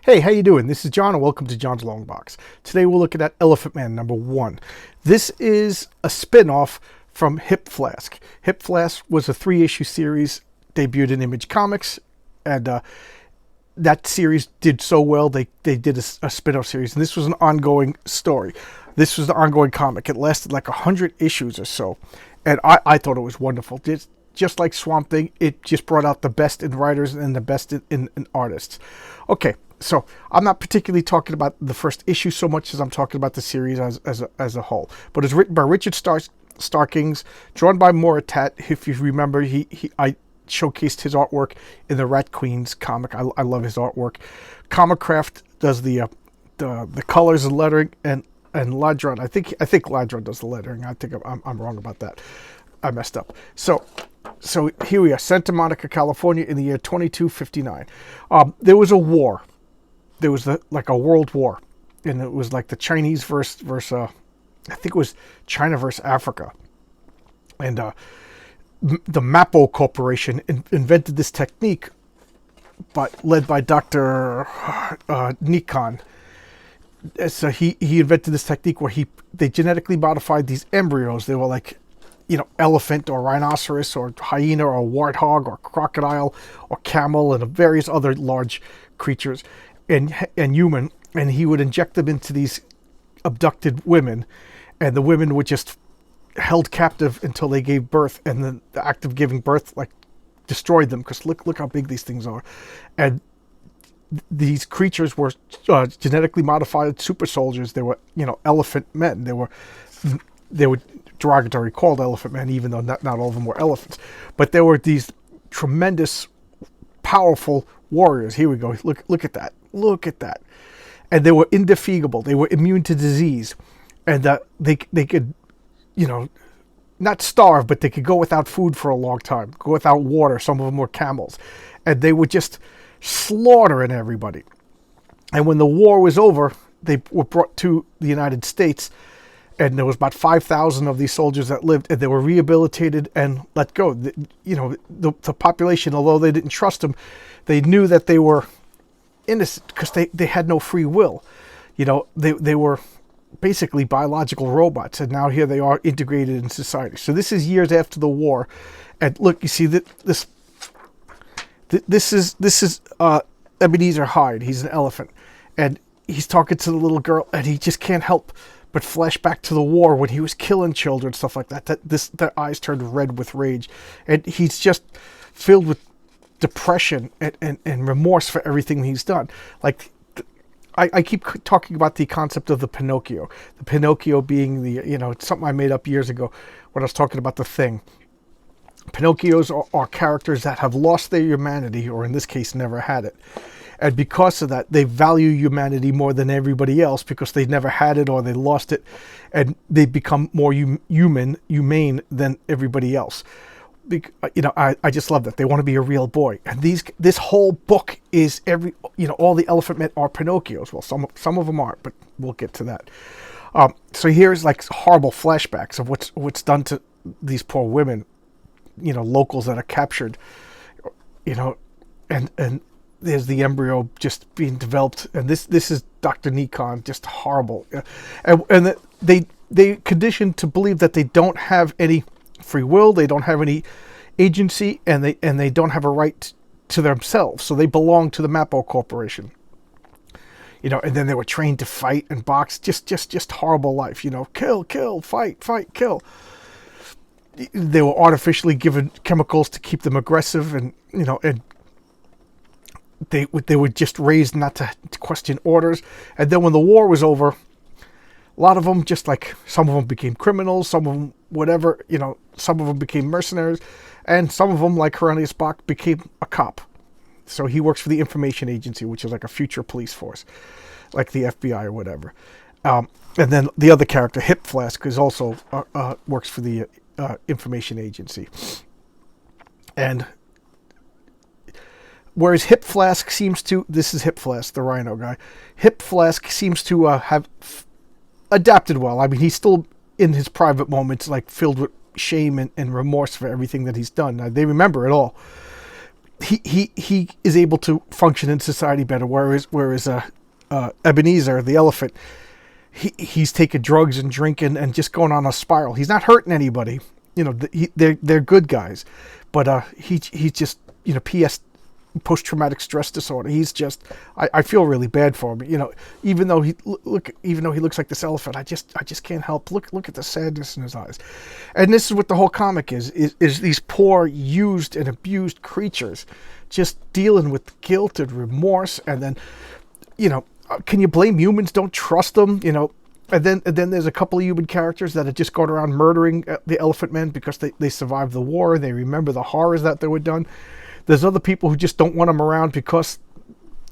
Hey, how you doing? This is John, and welcome to John's Long Box. Today we're looking at Elephantmen #1. This is a spin-off from Hip Flask. Hip Flask was a 3-issue series, debuted in Image Comics, and that series did so well, they did a spin-off series, and this was an ongoing story. This was the ongoing comic. It lasted like 100 issues or so, and I thought it was wonderful. Just like Swamp Thing, it just brought out the best in writers and the best in artists. Okay, so I'm not particularly talking about the first issue so much as I'm talking about the series as a whole. But it's written by Richard Starkings, drawn by Moritat. If you remember, I showcased his artwork in the Rat Queens comic. I love his artwork. Comicraft does the colors and lettering, and Ladron. I think Ladron does the lettering. I think I'm wrong about that. I messed up. So here we are, Santa Monica, California, in the year 2259. There was a war. There was like a world war, and it was like the Chinese versus I think it was China versus Africa, and the Mappo Corporation invented this technique, but led by Dr. Nikon. So he invented this technique where they genetically modified these embryos. They were like, elephant or rhinoceros or hyena or warthog or crocodile or camel and various other large creatures and human, and he would inject them into these abducted women, and the women were just held captive until they gave birth, and then the act of giving birth destroyed them, because look how big these things are. And these creatures were genetically modified super soldiers. They were elephant men. They were derogatory called elephant men, even though not all of them were elephants. But there were these tremendous, powerful warriors. Here we go. Look at that. Look at that. And they were indefatigable. They were immune to disease. And they could, not starve, but they could go without food for a long time, go without water. Some of them were camels. And they were just slaughtering everybody. And when the war was over, they were brought to the United States, and there was about 5,000 of these soldiers that lived, and they were rehabilitated and let go. The population, although they didn't trust them, they knew that they were innocent because they had no free will. They were basically biological robots, and now here they are integrated in society. So this is years after the war, and look, you see that this is Ebenezer Hyde. He's an elephant, and he's talking to the little girl, and he just can't help but flash back to the war when he was killing children, stuff like that. Their eyes turned red with rage, and he's just filled with depression and remorse for everything he's done. Like, I keep talking about the concept of the Pinocchio. The Pinocchio being it's something I made up years ago when I was talking about The Thing. Pinocchios are characters that have lost their humanity, or in this case, never had it. And because of that, they value humanity more than everybody else, because they never had it or they lost it, and they become more humane than everybody else. I just love that. They want to be a real boy. And this whole book is all the elephant men are Pinocchios. Well, some of them aren't, but we'll get to that. So here's like horrible flashbacks of what's done to these poor women, locals that are captured, and there's the embryo just being developed, and this is Dr. Nikon, just horrible, and they conditioned to believe that they don't have any free will, they don't have any agency, and they don't have a right to themselves, so they belong to the Mappo Corporation. And then they were trained to fight and box, just horrible life, kill, fight, kill. They were artificially given chemicals to keep them aggressive, and they were just raised not to question orders. And then when the war was over, a lot of them, just like some of them became criminals, some of them whatever, some of them became mercenaries, and some of them, like Cornelius Bach, became a cop. So he works for the information agency, which is like a future police force, like the FBI or whatever. And then the other character, Hip Flask, is also works for the information agency. And whereas Hip Flask seems to, this is Hip Flask, the rhino guy, Hip Flask seems to have adapted well. I mean, he's still in his private moments, like filled with shame and remorse for everything that he's done. Now, they remember it all. he is able to function in society better. Whereas Ebenezer, the elephant, he's taking drugs and drinking and just going on a spiral. He's not hurting anybody. You know, they're good guys, but he's just, you know, post traumatic stress disorder. He's just, I feel really bad for him. You know, even though he looks like this elephant, I just can't help look at the sadness in his eyes. And this is what the whole comic is these poor used and abused creatures just dealing with guilt and remorse. And then, you know, can you blame humans? Don't trust them, you know. And then there's a couple of human characters that are just going around murdering the Elephantmen because they survived the war. They remember the horrors that they were done. There's other people who just don't want them around because,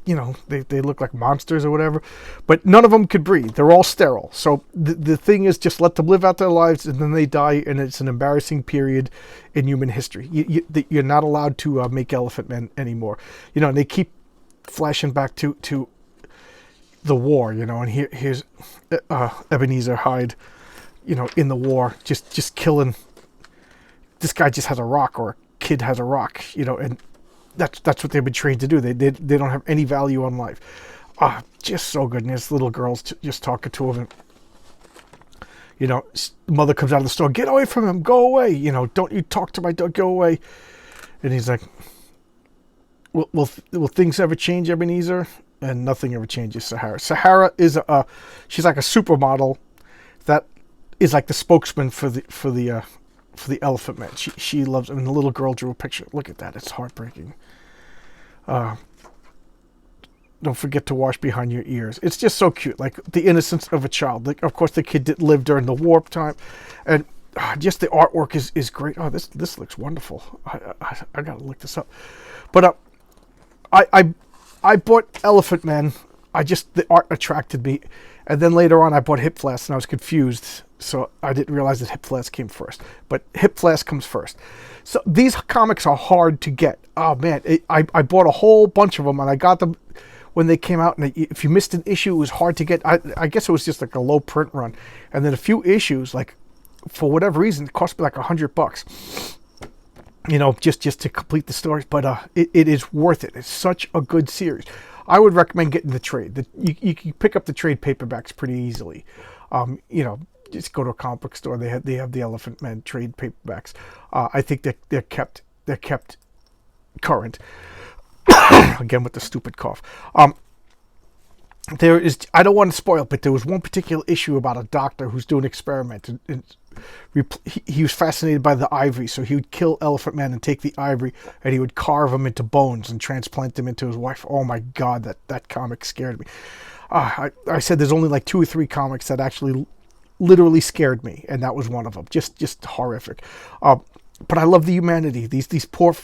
you know, they look like monsters or whatever. But none of them could breathe. They're all sterile. So the thing is, just let them live out their lives, and then they die, and it's an embarrassing period in human history. You're not allowed to make Elephantmen anymore. You know, and they keep flashing back to the war, you know, and here's Ebenezer Hyde, you know, in the war, just killing. This guy just has a rock, or a kid has a rock, you know, and that's what they've been trained to do. They don't have any value on life. Just so good. And this little girl's just talking to him, and, you know, mother comes out of the store, get away from him, go away, you know, don't you talk to my dog, go away. And he's like, will things ever change, Ebenezer? And nothing ever changes. Sahara is she's like a supermodel that is like the spokesman for the Elephantmen. She loves him. And the little girl drew a picture. Look at that. It's heartbreaking. Don't forget to wash behind your ears. It's just so cute. Like the innocence of a child. Like, of course, the kid didn't live during the warp time, and just the artwork is great. Oh, this looks wonderful. I gotta look this up. But I bought Elephantmen. The art attracted me. And then later on, I bought Hip Flask, and I was confused. So I didn't realize that Hip Flask came first. But Hip Flask comes first. So these comics are hard to get. Oh, man. I bought a whole bunch of them, and I got them when they came out. And if you missed an issue, it was hard to get. I guess it was just like a low print run. And then a few issues, like, for whatever reason, it cost me like $100. You know, just to complete the stories, but it is worth it. It's such a good series. I would recommend getting the trade. You can pick up the trade paperbacks pretty easily. You know, just go to a comic book store. They have the Elephantmen trade paperbacks. I think they're kept current. Again with the stupid cough. There is, I don't want to spoil, but there was one particular issue about a doctor who's doing an experiment, and he was fascinated by the ivory, so he would kill Elephantmen and take the ivory, and he would carve them into bones and transplant them into his wife. Oh my God, that comic scared me. I said there's only like 2 or 3 comics that actually literally scared me, and that was one of them. Just horrific. But I love the humanity. These poor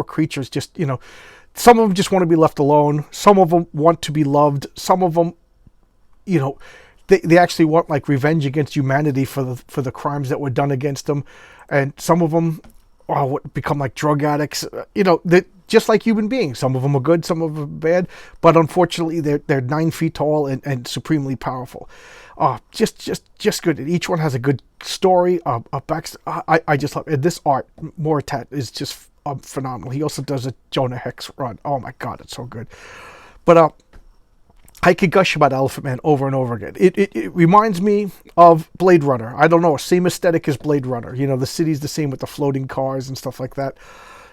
creatures. Just, you know, some of them just want to be left alone. Some of them want to be loved. Some of them, you know, they actually want like revenge against humanity for the crimes that were done against them. And some of them become like drug addicts. You know, they just like human beings. Some of them are good, some of them are bad. But unfortunately, they're 9 feet tall and supremely powerful. Just good. And each one has a good story. I just love it. And this art, Moritat, is just phenomenal. He also does a Jonah Hex run. Oh my God, it's so good. But I could gush about Elephantmen over and over again. It reminds me of Blade Runner. I don't know, same aesthetic as Blade Runner. You know, the city's the same with the floating cars and stuff like that.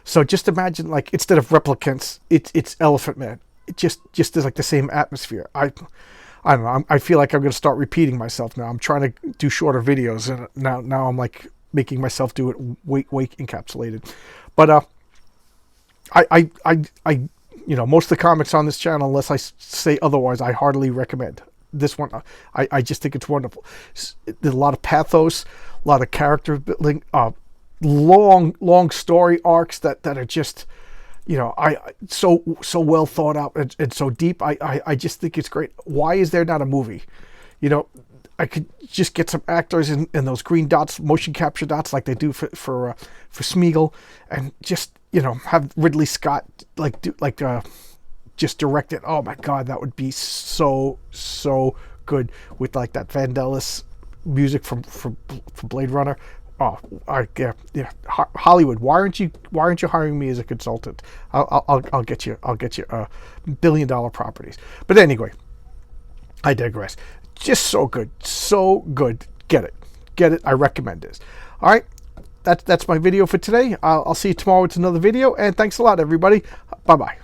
So just imagine, like, instead of replicants, it's Elephantmen. It just is like the same atmosphere. I don't know. I feel like I'm going to start repeating myself now. I'm trying to do shorter videos, and now I'm like making myself do it weight encapsulated. But I you know, most of the comics on this channel, unless I say otherwise, I heartily recommend. This one, I just think it's wonderful. There's a lot of pathos, a lot of character building, long story arcs that are just, you know, so well thought out and so deep. I just think it's great. Why is there not a movie? You know, I could just get some actors in those green dots, motion capture dots, like they do for Smeagol, and just, you know, have Ridley Scott just direct it. Oh my God, that would be so good with like that Vangelis music from Blade Runner. Oh, yeah. Hollywood. Why aren't you hiring me as a consultant? I'll get you $1 billion properties. But anyway, I digress. Just so good, so good. Get it. I recommend this. All right, that's my video for today. I'll see you tomorrow with another video. And thanks a lot, everybody. Bye bye.